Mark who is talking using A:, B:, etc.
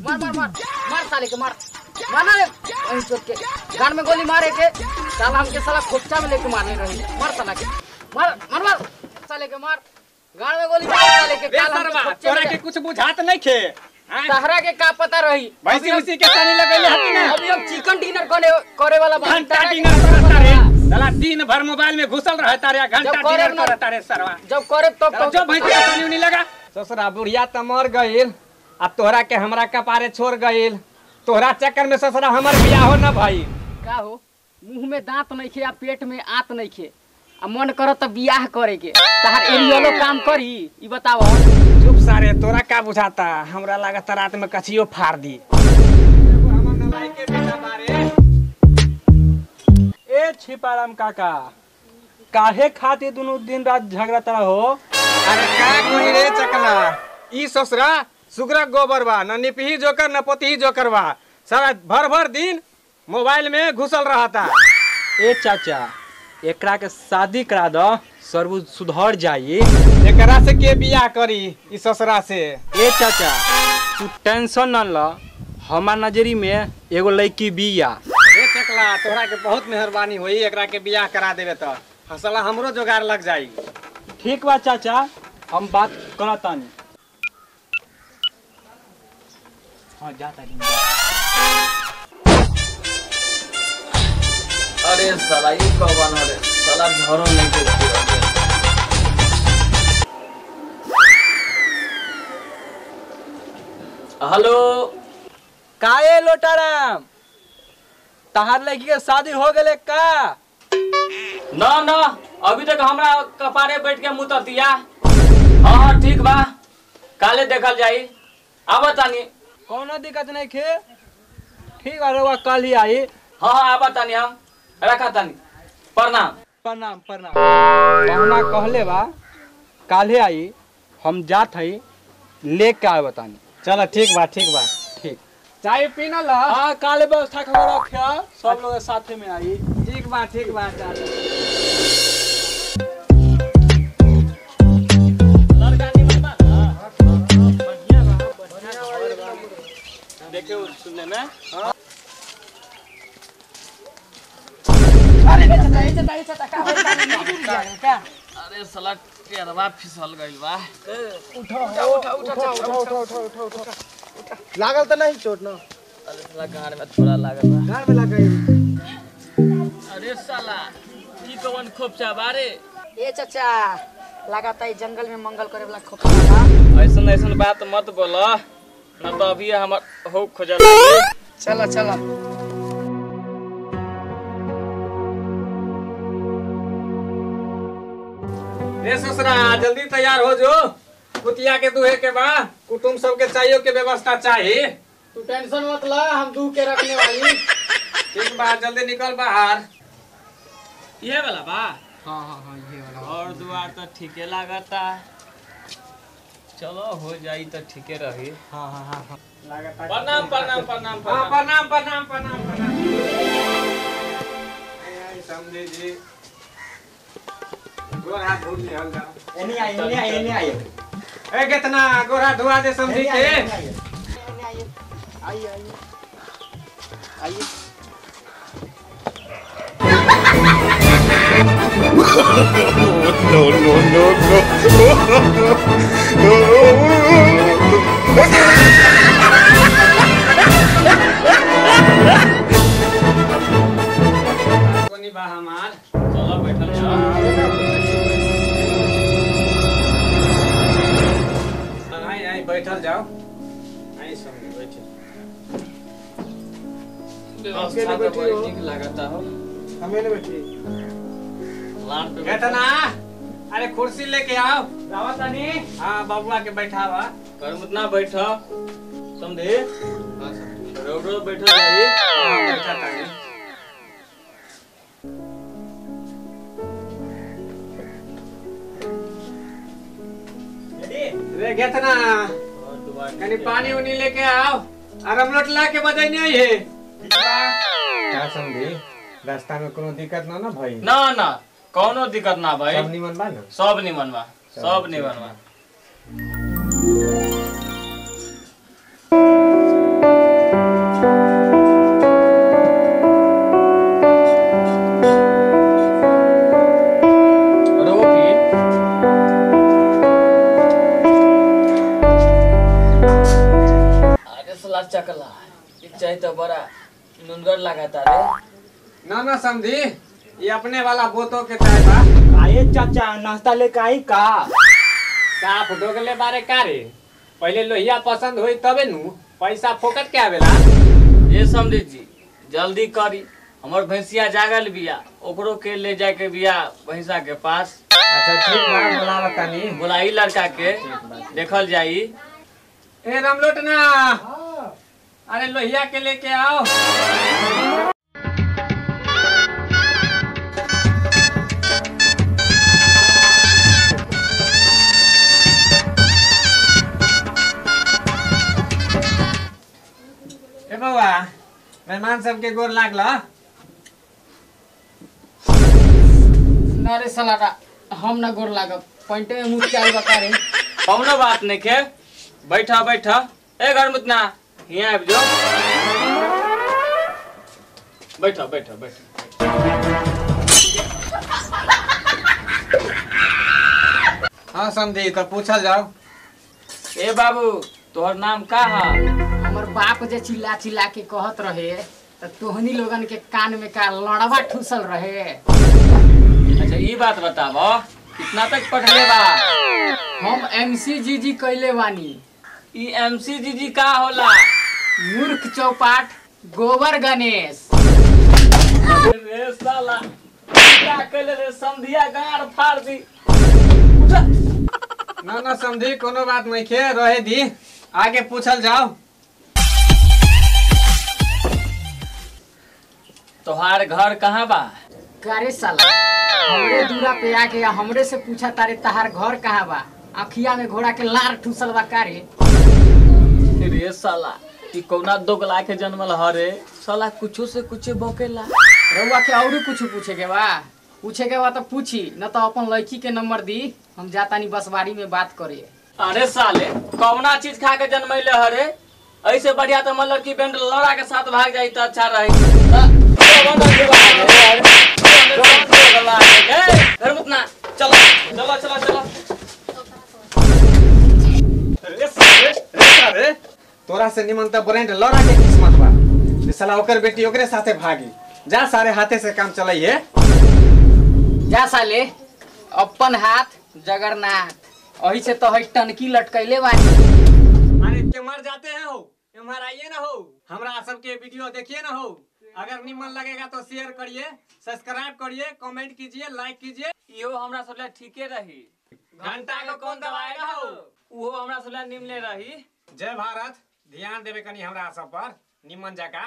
A: मार मार मार मार साले के मार मारना रे के गान में गोली मारे के साला हमके साला खोपचा में लेके मारने रही मार साला के मार मार मार साले के मार गान में गोली मार साले के काल हम
B: तोरा के कुछ बुझात नहीं खे
A: तहरा के का पता रही
B: भैंसी उसी के सानी लगैले हती ना
A: अभी हम चिकन डिनर करे वाला
B: घंटा डिनर करता रे साला दिन भर मोबाइल में घुसल रहता रे घंटा डिनर करता रे सरवा
A: जब करे तब
B: जो भैंसी के सानी उनी लगा
C: ससुरा बुढ़िया त मर गइल अब तोहरा के हमरा कपारे छोड़ गइल तोहरा चक्कर में ससुरा हमर बियाह हो न भाई
A: का हो मुंह में दांत नहीं खे आ पेट में आंत नहीं खे आ मन करत त बियाह करे के तहार एरियलो काम करी ई बताओ
C: चुप सारे तोरा का बुझाता हमरा लागत रात में कछियो फाड़ दी हमर नवाई के बेटा बारे
D: ए छिपाराम काका काहे खातिर दुनु दिन रात झगड़ता हो
C: अरे का कोई रे चकला ई ससुरा सुगरा गोबर बा न निपही जोकर न पोतही जोकर बा सारा भर भर दिन मोबाइल में घुसल रहता
D: ए चाचा एकरा के शादी करा दो सर्व सुधर जाई
C: एकरा से के बियाह करी ई ससुरा से
D: ए चाचा तू टेंशन न ल हमार नजरी में एगो लड़की बिया
C: ए चकला तोहरा के बहुत मेहरबानी होई एकरा के बियाह करा देबे त हसला हमरो जोगार लग जाई
D: ठीक बा चाचा हम बात करतानी हां जाता
E: अरे साला ये कब आना रे साला झरो नहीं के हेलो
D: काए लोटाराम तहार लड़की के शादी हो गेले का
E: ना ना अभी तक हमरा कपारे बैठ के मुतर दिया हाँ ठीक बा काले देखल जाई आवा तानी
D: कोनो दिक्कत नहीं खे ठीक बा रउआ कल ही आई
E: हाँ हाँ आवा तानी हम रखा तानी प्रणाम
D: प्रणाम प्रणाम कहना कहले बा काले आई हम जात हई लेके आए बतानी
C: चलो ठीक बा
D: ठीक
C: चाय पीना ला
D: हाँ काले व्यवस्था कर रखिया सब लोग साथे में आई
C: ठीक बा
E: देखे सुनने में अरे साला टेरवा फिसल गइल बा
C: उठो लागल त नहीं चोट न
E: अरे साला गाड़ में थोड़ा लागल बा
C: गाड़ में लागल
E: अरे साला ई कौन खोपचा बारे
A: ए चाचा लगाता है जंगल में मंगल करे वाला खोपा
E: ऐसन ऐसन बात मत बोलो न तो अभी हमर हो खोजा
A: चलो चलो
C: रे ससुरा जल्दी तैयार हो जो कुतिया के दुहे के बा कुटुम सबके चाहिए के व्यवस्था चाहिए
A: तू टेंशन मत ला हम दू के रखने वाली
C: ठीक बा जल्दी निकल बाहर
E: ये वाला बा
A: हाँ ये वाला
E: और दुआर तो ठीके लागता चलो हो जाई तो ठीके रही
D: हाँ
E: प्रणाम प्रणाम प्रणाम
C: प्रणाम समझे जी गोर हाथ धो लिहल जाओ
D: एनी आई
C: ए कितना गोरा धुआ दे समझी के
A: आइए
C: कोनी बा हमार
E: चलो बैठल जाओ
C: आई बैठल जाओ आई समझ बैठे
E: व्यवस्था तो बड़ी ठीक लागता हो
C: हमें ने बैठी
E: लान पे
C: कितना अरे कुर्सी लेके आओ
E: जावा तानी
C: हाँ बबुआ के बैठावा
E: कर मुतना बैठो समझे रोड बैठल जाई
C: बैठा तानी रे कितना कनी पानी उनी लेके आओ और हम लोट ला के बजाई नहीं है क्या समझी रास्ता में कोनो दिक्कत ना भाई
E: ना ना कौनो दिक्कत ना भाई
C: सब निमन बा ना
E: सब निमन बा सब निमन बा साला चकला ये चाहे तो बड़ा नुनगर लगाता रे।
C: ना ना समझी ये अपने वाला बोतो के चाय बा।
D: आए चाचा नाश्ता लेके आई का?
C: का फोटो के ले बारे का रे पहले लोहिया पसंद होई तबे नु पैसा फोकट के आवेला।
E: ये समझी जी जल्दी करी हमर भैंसिया जागल बिया ओकरो के ले जाए के बिया भैंसा के पास।
C: अच्छा ठीक बा बुला बतानी।
E: बुलाई लड़का के देखल जाई।
C: ए रामलोटना अरे लोहिया के लेके आओ। ए बउआ मेहमान सबके गोर लागला।
A: ना रे साला हम ना गोर लागब पॉइंटे में मुझ के आई बता रे।
E: कौनो बात नहीं के बैठा बैठा। ए घर मुतना यहाँ आब जो बैठा बैठा बैठा।
C: हाँ समझी तो पूछल जाओ।
E: ए बाबू तोहर नाम का है?
A: हमर बाप जे चिल्ला चिल्ला के कहत रहे तो तोहनी लोगन के कान में का लड़वा ठूसल रहे।
E: अच्छा ये बात बताबो कितना तक पढ़ले बा?
A: हम MCGG कैले बानी।
E: ई MCGG का होला?
A: मूर्ख चौपाट गोबर गणेश।
E: रे साला क्या कहले रे समधिया गाड़ फाड़ दी।
C: ना ना समझी कोनो बात नहीं खे रहे दी आगे पूछल जाओ।
E: तोहार घर कहाँ बा?
A: कारे साला हमरे दूरा पे आके या हमरे से पूछा तारे तहार घर कहाँ बा? अखिया में घोड़ा के लार ठूसल बा कारे।
E: रे साला ई कौना दोगला के जन्मल हरे साला कुछो से कुछ बकेला।
A: रउआ के और कुछ पूछे के बा? पूछे के बा तो पूछी न तो अपन लड़की के नंबर दी हम जातानी बसवाड़ी में बात करे।
E: अरे साले कौना चीज खा के जन्मैले हरे? ऐसे बढ़िया तो हमर लड़की बैंड लड़ा के साथ भाग जाई तो अच्छा रही। चलो चलो चलो चलो।
C: रे तोरा से निमन त ब्रांड लड़ा के किस्मत बा। जे साला ओकर बेटी ओकरे साथे भागी जा सारे हाथे से काम चलाई है।
A: जा साले अपन हाथ जगन्नाथ अही से तो है टनकी लटकैले बानी।
C: अरे के मर जाते हैं हो एमआर आइए ना हो हमरा सबके वीडियो देखिए ना हो। अगर निमन लगेगा तो शेयर करिए सब्सक्राइब करिए कमेंट कीजिए लाइक कीजिए।
E: इहो हमरा सबले ठीके रही।
C: घंटा को कौन दबाएगा हो?
E: उहो हमरा सबले निमले रही।
C: जय भारत ध्यान देवे कनी हमरा सब पर निमन जका।